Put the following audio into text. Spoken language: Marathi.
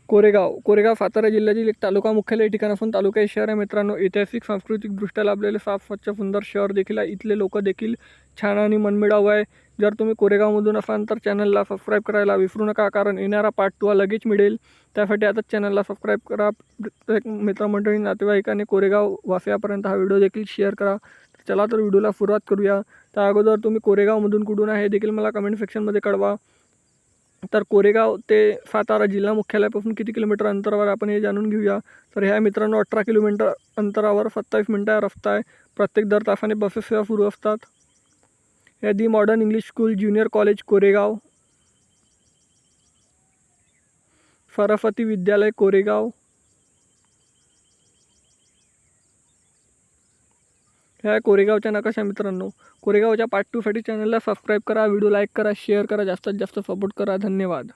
कोरेगाव सातारा जिल्ह्यातील एक तालुका मुख्यालय ठिकाण असून तालुका हे शहर आहे मित्रांनो. ऐतिहासिक सांस्कृतिकदृष्ट्या लाभलेले साफ स्वच्छ सुंदर शहर देखील आहे. इथले लोक देखील छान आणि मनमिळाऊ आहे. जर तुम्ही कोरेगावमधून असाल तर चॅनलला सबस्क्राईब करायला विसरू नका, कारण येणारा पार्ट 2 लगेच मिळेल. त्यासाठी आता चॅनलला सबस्क्राईब करा. प्रत्येक मित्रमंडळी नातेवाईकांनी कोरेगाव वासियापर्यंत हा व्हिडिओ देखील शेअर करा. चला तर व्हिडिओला सुरुवात करूया. त्या अगोदर तुम्ही कोरेगावमधून कुठून आहे हे देखील मला कमेंट सेक्शनमध्ये कळवा. तर कोरेगाव ते सातारा जिल्हा मुख्यालयापासून किती किलोमीटर अंतरावर आपण हे जाणून घेऊया. तर ह्या मित्रांनो 18 किलोमीटर अंतरावर 27 मिनिटं रस्ता आहे. प्रत्येक दर तासाने बसेस सेवा सुरू असतात. हे दी modern English school junior college Koregaon, Saraswati विद्यालय कोरेगाव. ह्या कोरेगावच्या नकाशा मित्रांनो. कोरेगावच्या पार्ट 2 साठी चॅनलला सबस्क्राईब करा, व्हिडिओ लाईक करा, शेअर करा, जास्तीत जास्त सपोर्ट करा. धन्यवाद.